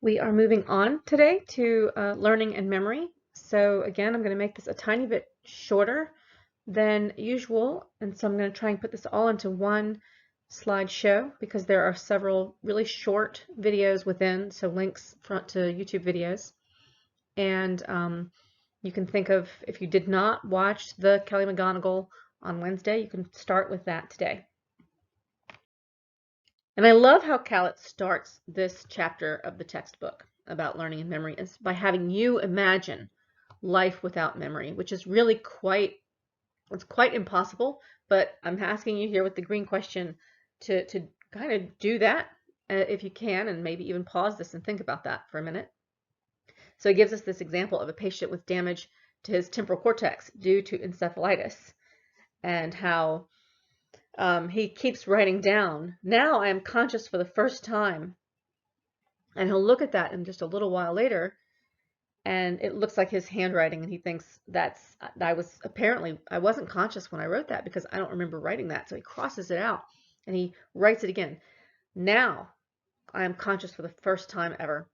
We are moving on today to learning and memory. So again, I'm going to make this a tiny bit shorter than usual, and so I'm going to try and put this all into one slideshow because there are several really short videos within, so links front to YouTube videos. And you can think of, if you did not watch the Kelly McGonigal on Wednesday, you can start with that today. And I love how Khaled starts this chapter of the textbook about learning and memory is by having you imagine life without memory, which is really it's quite impossible, but I'm asking you here with the green question to kind of do that if you can, and maybe even pause this and think about that for a minute. So he gives us this example of a patient with damage to his temporal cortex due to encephalitis, and how he keeps writing down, "Now I am conscious for the first time." And he'll look at that in just a little while later, and it looks like his handwriting, and he thinks I wasn't conscious when I wrote that because I don't remember writing that. So he crosses it out and he writes it again. "Now I am conscious for the first time ever."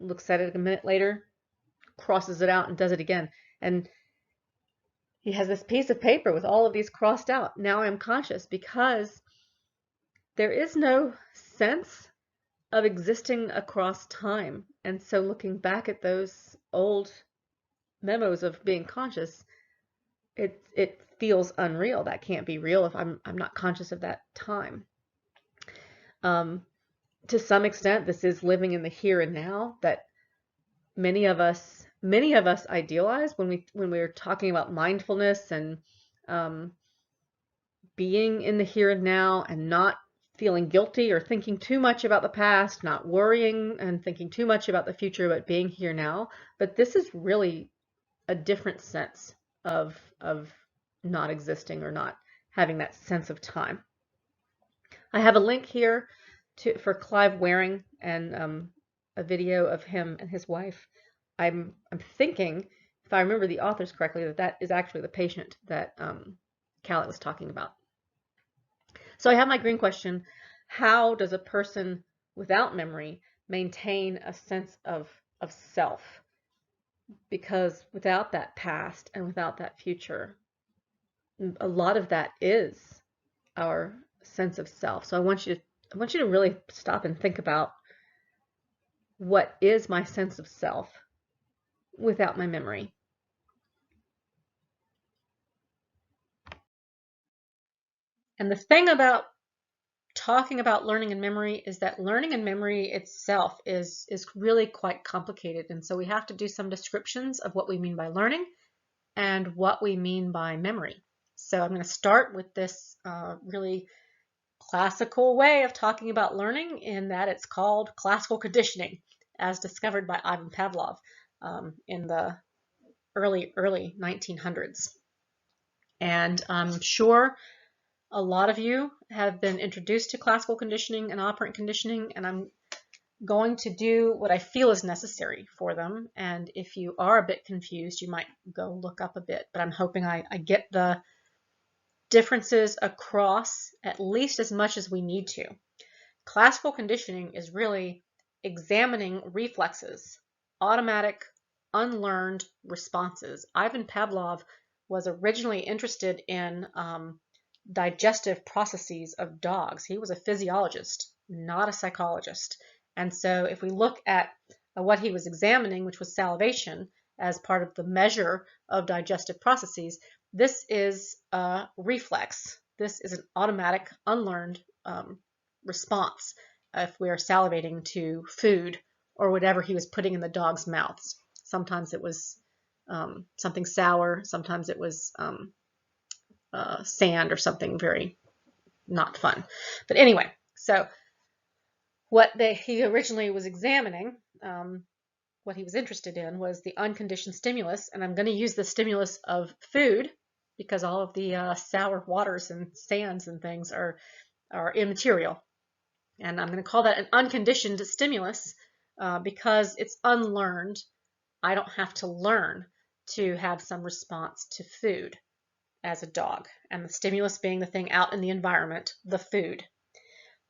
Looks at it a minute later, crosses it out and does it again. And he has this piece of paper with all of these crossed out. "Now I am conscious," because there is no sense of existing across time. And so looking back at those old memos of being conscious, it feels unreal. That can't be real if I'm not conscious of that time. To some extent, this is living in the here and now that many of us idealize when we're talking about mindfulness and being in the here and now and not feeling guilty or thinking too much about the past, not worrying and thinking too much about the future, but being here now. But this is really a different sense of not existing or not having that sense of time. I have a link here for Clive Waring and a video of him and his wife. I'm thinking, if I remember the authors correctly, that is actually the patient that Khaled was talking about. So I have my green question: how does a person without memory maintain a sense of self? Because without that past and without that future, a lot of that is our sense of self. So I want you to really stop and think about, what is my sense of self without my memory? And the thing about talking about learning and memory is that learning and memory itself is really quite complicated. And so we have to do some descriptions of what we mean by learning and what we mean by memory. So I'm going to start with this really classical way of talking about learning, in that it's called classical conditioning, as discovered by Ivan Pavlov in the early 1900s. And I'm sure a lot of you have been introduced to classical conditioning and operant conditioning, and I'm going to do what I feel is necessary for them. And if you are a bit confused, you might go look up a bit, but I'm hoping I get the differences across at least as much as we need to. Classical conditioning is really examining reflexes, automatic, unlearned responses. Ivan Pavlov was originally interested in digestive processes of dogs. He was a physiologist, not a psychologist. And so if we look at what he was examining, which was salivation, as part of the measure of digestive processes, this is a reflex. This is an automatic, unlearned response if we are salivating to food or whatever he was putting in the dog's mouths. Sometimes it was something sour, sometimes it was sand or something very not fun. But anyway, so what he originally was examining, what he was interested in, was the unconditioned stimulus. And I'm going to use the stimulus of food because all of the sour waters and sands and things are immaterial. And I'm going to call that an unconditioned stimulus because it's unlearned. I don't have to learn to have some response to food as a dog, and the stimulus being the thing out in the environment, the food.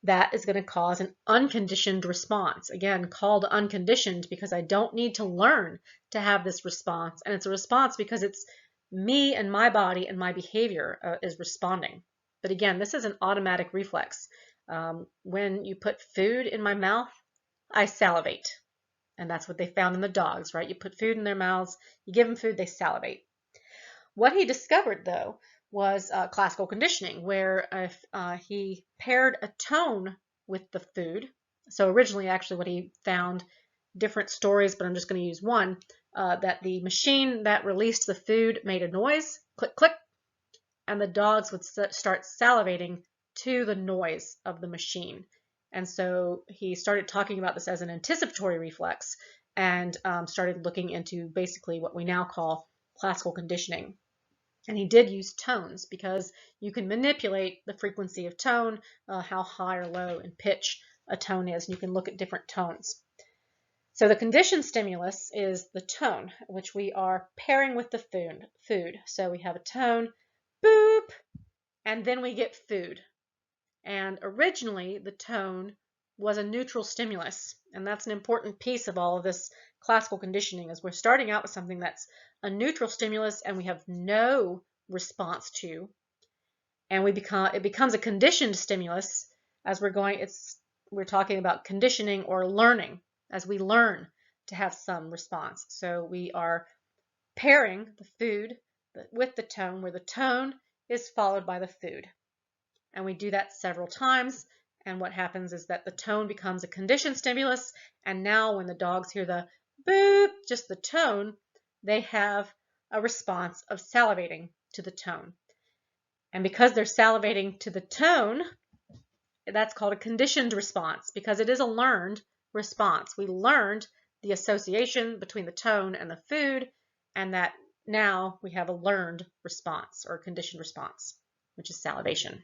that is going to cause an unconditioned response. Again, called unconditioned because I don't need to learn to have this response. And it's a response because it's me and my body and my behavior is responding. But again, this is an automatic reflex. When you put food in my mouth, I salivate. And that's what they found in the dogs, right? You put food in their mouths, you give them food, they salivate. What he discovered, though, was classical conditioning, where if he paired a tone with the food. So originally, actually, what he found, different stories, but I'm just going to use one, that the machine that released the food made a noise, click, click, and the dogs would start salivating to the noise of the machine. And so he started talking about this as an anticipatory reflex and started looking into basically what we now call classical conditioning. And he did use tones because you can manipulate the frequency of tone, how high or low in pitch a tone is, and you can look at different tones. So the conditioned stimulus is the tone, which we are pairing with the food. So we have a tone, boop, and then we get food. And originally the tone was a neutral stimulus, and that's an important piece of all of this classical conditioning, is we're starting out with something that's a neutral stimulus and we have no response to, and it becomes a conditioned stimulus as we're talking about conditioning or learning, as we learn to have some response. So we are pairing the food with the tone, where the tone is followed by the food. And we do that several times. And what happens is that the tone becomes a conditioned stimulus. And now when the dogs hear the boop, just the tone, they have a response of salivating to the tone. And because they're salivating to the tone, that's called a conditioned response, because it is a learned response. We learned the association between the tone and the food, and that now we have a learned response or conditioned response, which is salivation.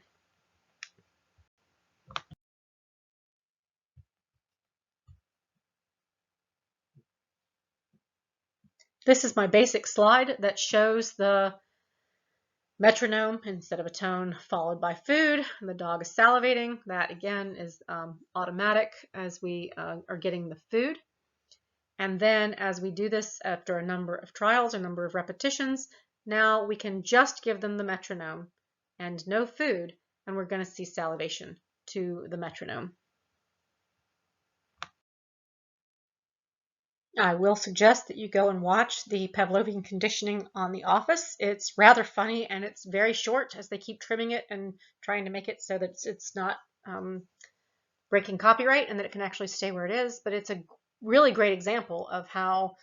This is my basic slide that shows the metronome instead of a tone followed by food. The dog is salivating. That again is automatic as we are getting the food. And then as we do this after a number of trials, a number of repetitions, now we can just give them the metronome and no food, and we're going to see salivation to the metronome. I will suggest that you go and watch the Pavlovian conditioning on The Office. It's rather funny and it's very short as they keep trimming it and trying to make it so that it's not breaking copyright and that it can actually stay where it is. But it's a really great example of how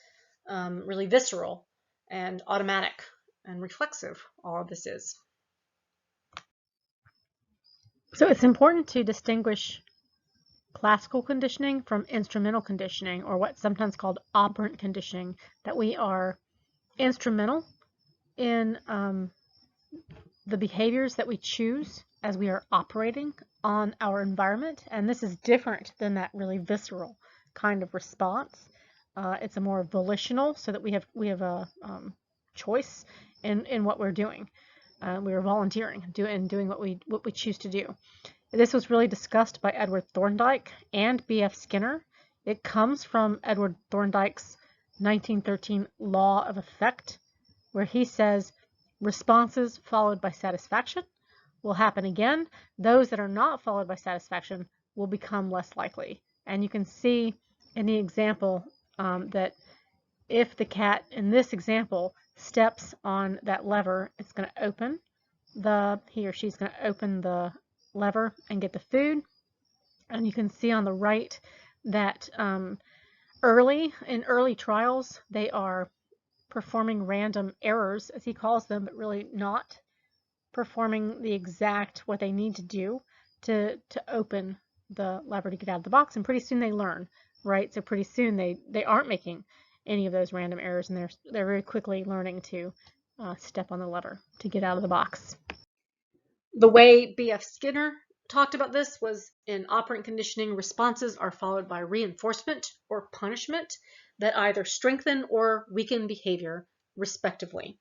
really visceral and automatic and reflexive all of this is. So it's important to distinguish classical conditioning from instrumental conditioning, or what's sometimes called operant conditioning, that we are instrumental in the behaviors that we choose as we are operating on our environment. And this is different than that really visceral kind of response. It's a more volitional, so that we have a choice in what we're doing. We are volunteering and doing what we choose to do. This was really discussed by Edward Thorndike and B.F. Skinner. It comes from Edward Thorndike's 1913 Law of Effect, where he says responses followed by satisfaction will happen again. Those that are not followed by satisfaction will become less likely. And you can see in the example that if the cat in this example steps on that lever, it's going to open he or she's going to open the lever and get the food. And you can see on the right that in early trials, they are performing random errors, as he calls them, but really not performing the exact what they need to do to open the lever to get out of the box. And pretty soon they learn, right? So pretty soon they aren't making any of those random errors, and they're very quickly learning to step on the lever to get out of the box. The way B.F. Skinner talked about this was in operant conditioning, responses are followed by reinforcement or punishment that either strengthen or weaken behavior, respectively.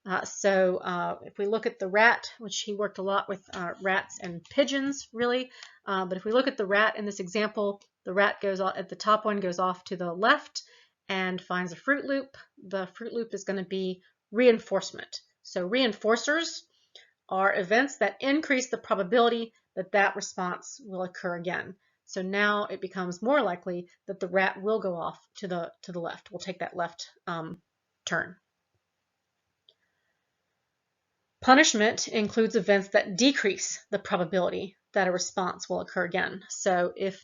If we look at the rat, which he worked a lot with rats and pigeons, really, but if we look at the rat in this example, the rat goes off, at the top one goes off to the left and finds a fruit loop. The fruit loop is going to be reinforcement. So reinforcers are events that increase the probability that that response will occur again. So now it becomes more likely that the rat will go off to the left. We'll take that left turn. Punishment includes events that decrease the probability that a response will occur again. So if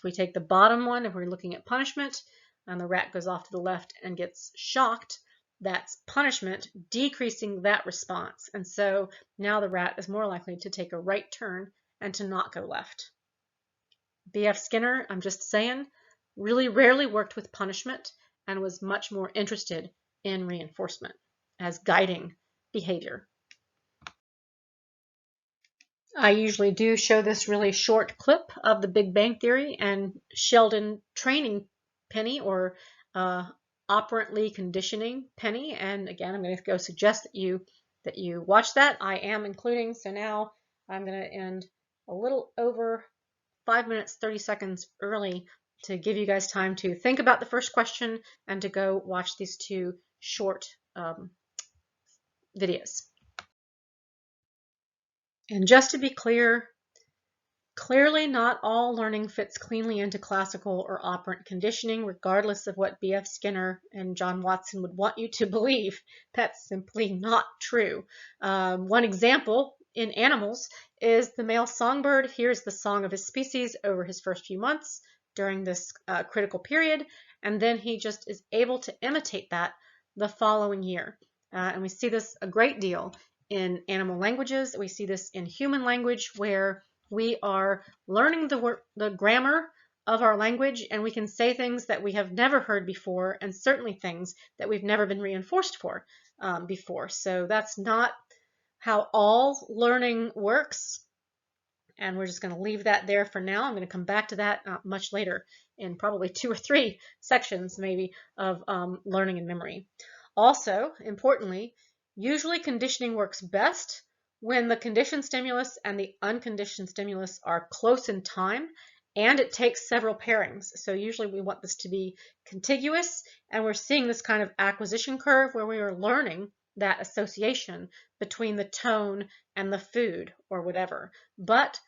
we take the bottom one, if we're looking at punishment, and the rat goes off to the left and gets shocked, that's punishment decreasing that response. And so now the rat is more likely to take a right turn and to not go left. B.F. Skinner, I'm just saying, really rarely worked with punishment and was much more interested in reinforcement as guiding behavior. I usually do show this really short clip of the Big Bang Theory and Sheldon training Penny, or operantly conditioning Penny. And again, I'm going to go suggest that you watch that. I am including, so now I'm going to end a little over 5 minutes, 30 seconds early to give you guys time to think about the first question and to go watch these two short videos. And just to be clear, clearly not all learning fits cleanly into classical or operant conditioning, regardless of what B.F. Skinner and John Watson would want you to believe. That's simply not true. One example in animals is the male songbird hears the song of his species over his first few months during this critical period, and then he just is able to imitate that the following year. And we see this a great deal in animal languages. We see this in human language, where we are learning the grammar of our language, and we can say things that we have never heard before, and certainly things that we've never been reinforced for before. So that's not how all learning works, and we're just going to leave that there for now. I'm going to come back to that much later in probably 2 or 3 sections maybe of learning and memory. Also, importantly, usually conditioning works best when the conditioned stimulus and the unconditioned stimulus are close in time, and it takes several pairings. So usually we want this to be contiguous, and we're seeing this kind of acquisition curve where we are learning that association between the tone and the food or whatever. But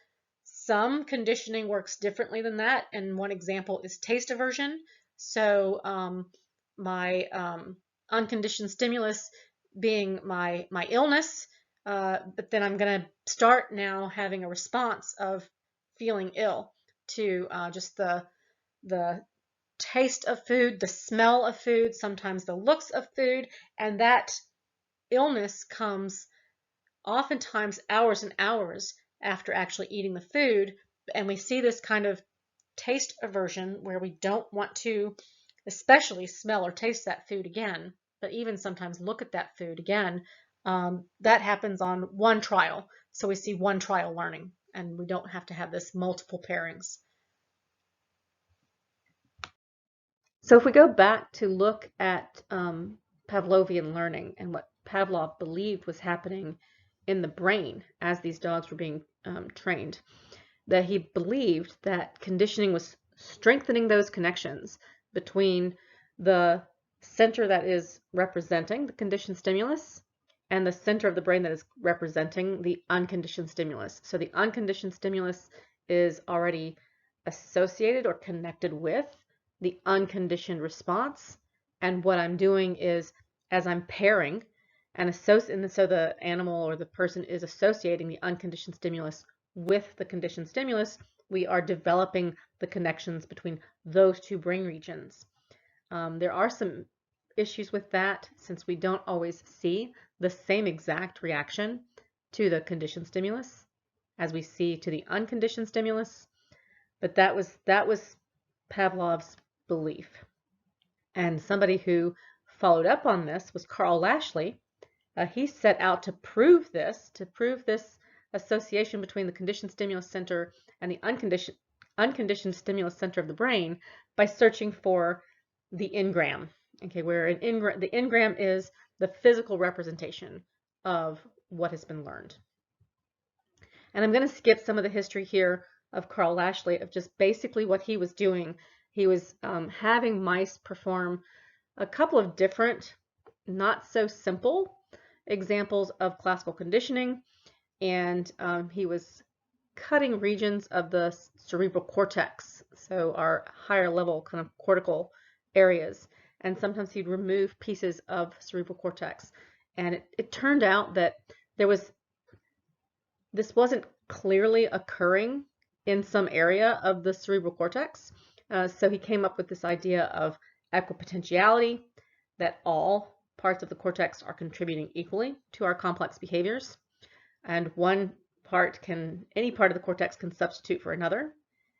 some conditioning works differently than that, and one example is taste aversion. So my unconditioned stimulus being my illness, but then I'm going to start now having a response of feeling ill to just the taste of food, the smell of food, sometimes the looks of food, and that illness comes oftentimes hours and hours after actually eating the food. And we see this kind of taste aversion where we don't want to especially smell or taste that food again, but even sometimes look at that food again. That happens on one trial. So we see one trial learning, and we don't have to have this multiple pairings. So if we go back to look at Pavlovian learning and what Pavlov believed was happening in the brain as these dogs were being trained, that he believed that conditioning was strengthening those connections between the center that is representing the conditioned stimulus and the center of the brain that is representing the unconditioned stimulus. So the unconditioned stimulus is already associated or connected with the unconditioned response. And what I'm doing is, as I'm pairing and so the animal or the person is associating the unconditioned stimulus with the conditioned stimulus, we are developing the connections between those two brain regions. There are some issues with that, since we don't always see the same exact reaction to the conditioned stimulus as we see to the unconditioned stimulus, but that was Pavlov's belief. And somebody who followed up on this was Carl Lashley. He set out to prove this association between the conditioned stimulus center and the unconditioned stimulus center of the brain by searching for the engram. Okay, where the engram is the physical representation of what has been learned. And I'm going to skip some of the history here of Carl Lashley of just basically what he was doing. He was having mice perform a couple of different, not so simple examples of classical conditioning, and he was cutting regions of the cerebral cortex, so our higher level kind of cortical areas, and sometimes he'd remove pieces of cerebral cortex. And it turned out that this wasn't clearly occurring in some area of the cerebral cortex. So he came up with this idea of equipotentiality, that all parts of the cortex are contributing equally to our complex behaviors. And any part of the cortex can substitute for another.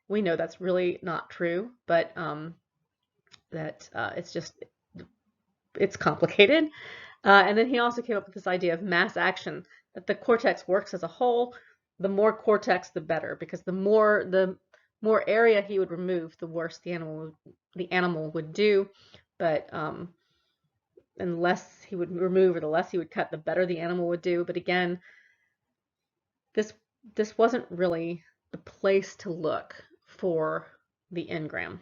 We know that's really not true, but it's complicated. And then he also came up with this idea of mass action, that the cortex works as a whole. The more cortex, the better, because the more area he would remove, the worse the animal would do. But the less he would remove or the less he would cut, the better the animal would do. But again, this wasn't really the place to look for the engram.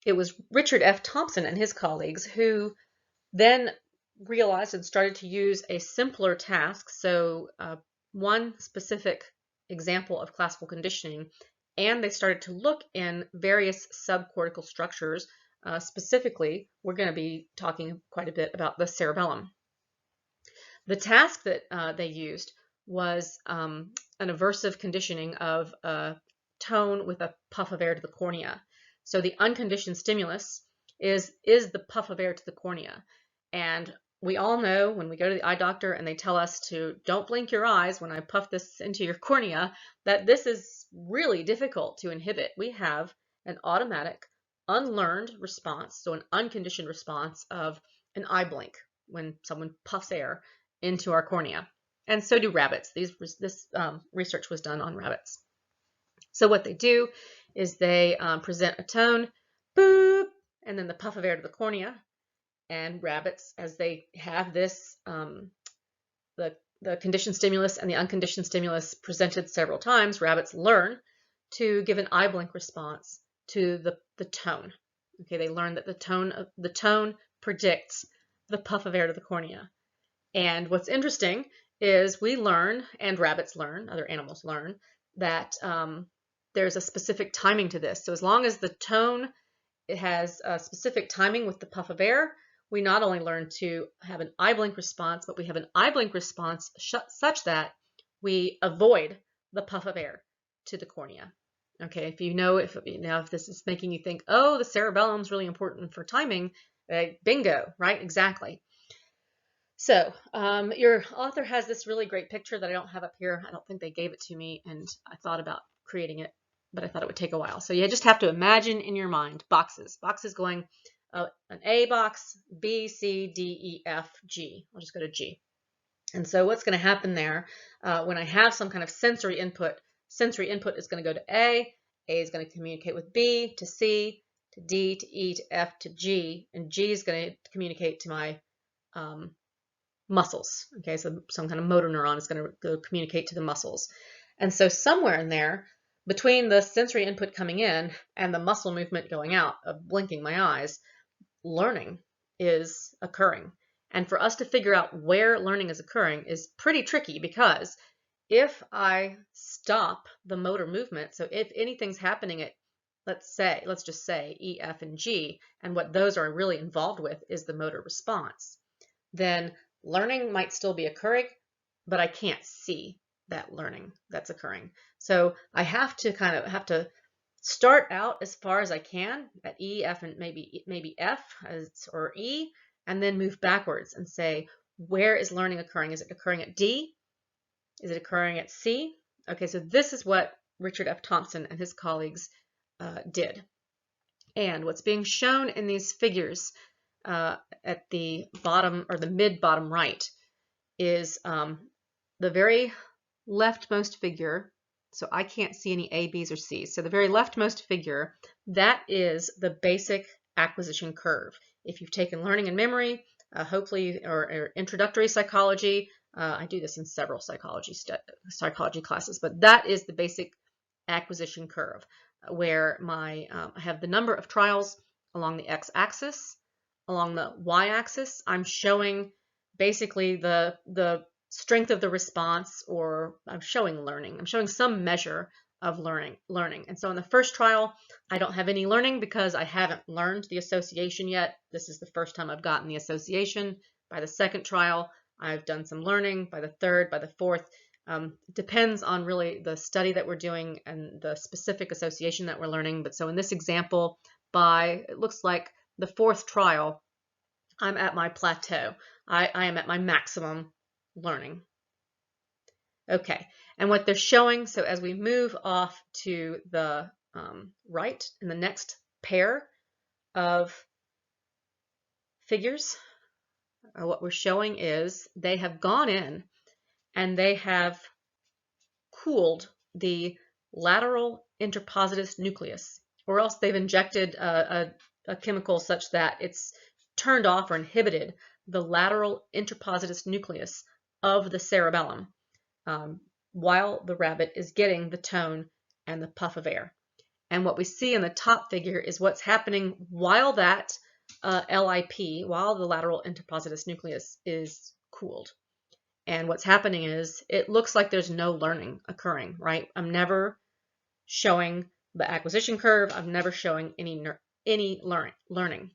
It was Richard F. Thompson and his colleagues who then realized and started to use a simpler task, so one specific example of classical conditioning, and they started to look in various subcortical structures. Specifically, we're going to be talking quite a bit about the cerebellum. The task that they used was an aversive conditioning of a tone with a puff of air to the cornea. So the unconditioned stimulus is the puff of air to the cornea. And we all know when we go to the eye doctor and they tell us to don't blink your eyes when I puff this into your cornea, that this is really difficult to inhibit. We have an automatic, unlearned response, so an unconditioned response of an eye blink when someone puffs air into our cornea. And so do rabbits. This research was done on rabbits. So what they do is they present a tone, boop, and then the puff of air to the cornea. And rabbits, as they have this, the conditioned stimulus and the unconditioned stimulus presented several times, rabbits learn to give an eye blink response to the tone. Okay, they learn that the tone predicts the puff of air to the cornea. And what's interesting is we learn, and rabbits learn, other animals learn, that there's a specific timing to this. So as long as the tone has a specific timing with the puff of air, we not only learn to have an eye blink response, but we have an eye blink response such that we avoid the puff of air to the cornea. Okay, if this is making you think, oh, the cerebellum is really important for timing, bingo, right? Exactly. So your author has this really great picture that I don't have up here. I don't think they gave it to me, and I thought about creating it, but I thought it would take a while. So you just have to imagine in your mind boxes going an A box, B, C, D, E, F, G. I'll just go to G. And so what's going to happen there when I have some kind of sensory input is going to go to A is going to communicate with B to C to D to E to F to G, and G is going to communicate to my muscles. Okay, so some kind of motor neuron is going to go communicate to the muscles. And so somewhere in there, between the sensory input coming in and the muscle movement going out of blinking my eyes, learning is occurring. And for us to figure out where learning is occurring is pretty tricky, because if I stop the motor movement, so if anything's happening at, let's just say E, F, and G, and what those are really involved with is the motor response, then learning might still be occurring, but I can't see that learning that's occurring. So I have to start out as far as I can at E, F, and maybe F or E, and then move backwards and say, where is learning occurring? Is it occurring at D? Is it occurring at C? Okay, so this is what Richard F. Thompson and his colleagues did. And what's being shown in these figures at the bottom or the mid-bottom right is the very leftmost figure So I can't see any A, B's, or C's. So the very leftmost figure, that is the basic acquisition curve. If you've taken learning and memory, hopefully, or introductory psychology, I do this in several psychology classes, but that is the basic acquisition curve, where I have the number of trials along the x-axis. Along the y-axis, I'm showing basically the strength of the response, or I'm showing learning. I'm showing some measure of learning. And so in the first trial, I don't have any learning because I haven't learned the association yet. This is the first time I've gotten the association. By the second trial, I've done some learning. By the third, by the fourth, it depends on really the study that we're doing and the specific association that we're learning. But so in this example, it looks like the fourth trial, I'm at my plateau. I am at my maximum learning. Okay, and what they're showing, so as we move off to the right in the next pair of figures, what we're showing is they have gone in and they have cooled the lateral interpositus nucleus, or else they've injected a chemical such that it's turned off or inhibited the lateral interpositus nucleus of the cerebellum, while the rabbit is getting the tone and the puff of air. And what we see in the top figure is what's happening while that LIP, while the lateral interpositus nucleus is cooled. And what's happening is it looks like there's no learning occurring, right? I'm never showing the acquisition curve. I'm never showing any learning.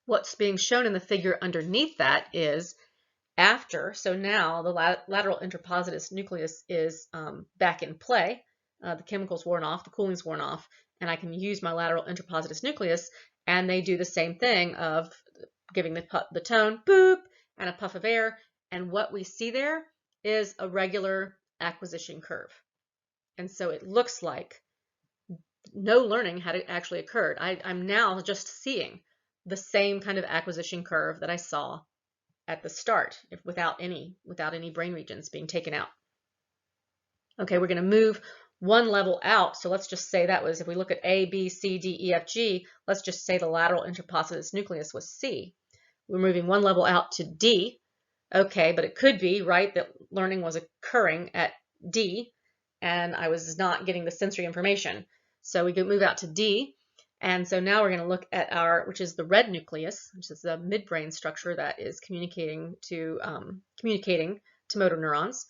What's being shown in the figure underneath that is after, so now the lateral interpositus nucleus is back in play. The chemical's worn off, the cooling's worn off, and I can use my lateral interpositus nucleus, and they do the same thing of giving the tone, boop, and a puff of air. And what we see there is a regular acquisition curve. And so it looks like no learning had actually occurred. I'm now just seeing the same kind of acquisition curve that I saw at the start, without any brain regions being taken out. Okay, we're going to move one level out. So let's just say that was, if we look at A, B, C, D, E, F, G, let's just say the lateral interpositus nucleus was C. We're moving one level out to D. Okay, but it could be, right, that learning was occurring at D and I was not getting the sensory information. So we could move out to D. And so now we're going to look at which is the red nucleus, which is the midbrain structure that is communicating to motor neurons.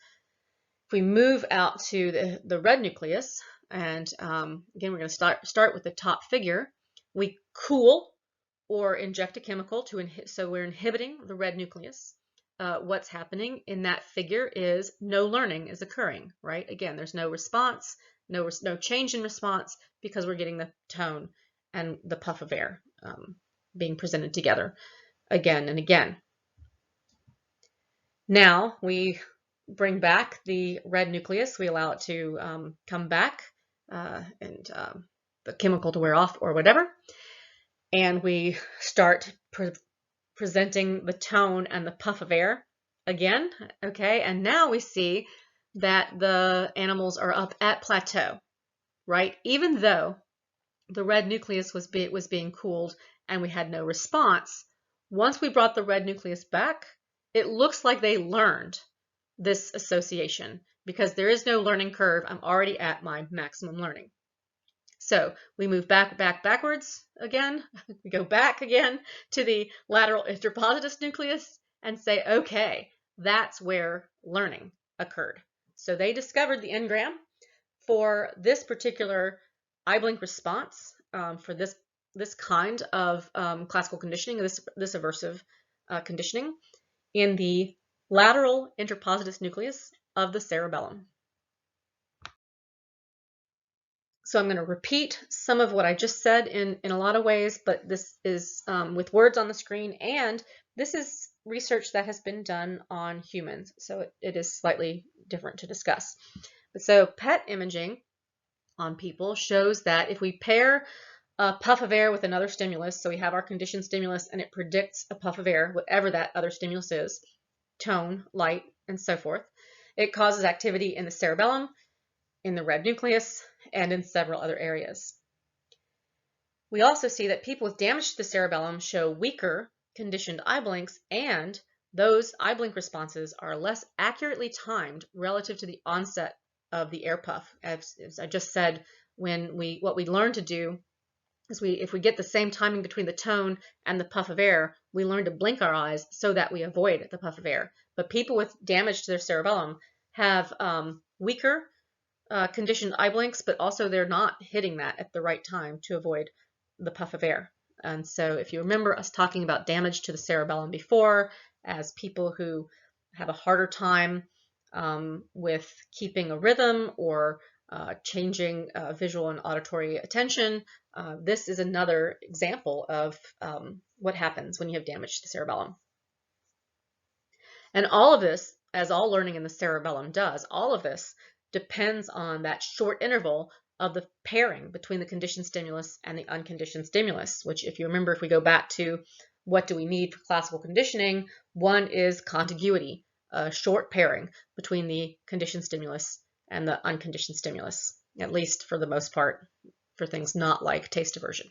If we move out to the red nucleus, and again, we're going to start with the top figure. We cool or inject a chemical so we're inhibiting the red nucleus. What's happening in that figure is no learning is occurring, right? Again, there's no response, no change in response, because we're getting the tone and the puff of air being presented together again and again. Now we bring back the red nucleus. We allow it to come back and the chemical to wear off or whatever. And we start presenting the tone and the puff of air again. Okay, and now we see that the animals are up at plateau, right? Even though the red nucleus was being cooled and we had no response, once we brought the red nucleus back, it looks like they learned this association because there is no learning curve. I'm already at my maximum learning. So we move backwards again. We go back again to the lateral interpositus nucleus and say, okay, that's where learning occurred. So they discovered the engram for this particular eye blink response, for this kind of classical conditioning, this aversive conditioning in the lateral interpositus nucleus of the cerebellum. So I'm going to repeat some of what I just said in a lot of ways, but this is with words on the screen, and this is research that has been done on humans, so it is slightly different to discuss. But so PET imaging on people shows that if we pair a puff of air with another stimulus, so we have our conditioned stimulus and it predicts a puff of air, whatever that other stimulus is, tone, light, and so forth, it causes activity in the cerebellum. in the red nucleus, and in several other areas. We also see that people with damage to the cerebellum show weaker conditioned eye blinks, and those eye blink responses are less accurately timed relative to the onset of the air puff. As I just said, what we learn to do is if we get the same timing between the tone and the puff of air, we learn to blink our eyes so that we avoid the puff of air. But people with damage to their cerebellum have weaker conditioned eye blinks, but also they're not hitting that at the right time to avoid the puff of air. And so if you remember us talking about damage to the cerebellum before as people who have a harder time with keeping a rhythm or changing visual and auditory attention, this is another example of what happens when you have damage to the cerebellum. And all of this, as all learning in the cerebellum does, all of this depends on that short interval of the pairing between the conditioned stimulus and the unconditioned stimulus, which, if you remember, if we go back to what do we need for classical conditioning, one is contiguity, a short pairing between the conditioned stimulus and the unconditioned stimulus, at least for the most part, for things not like taste aversion.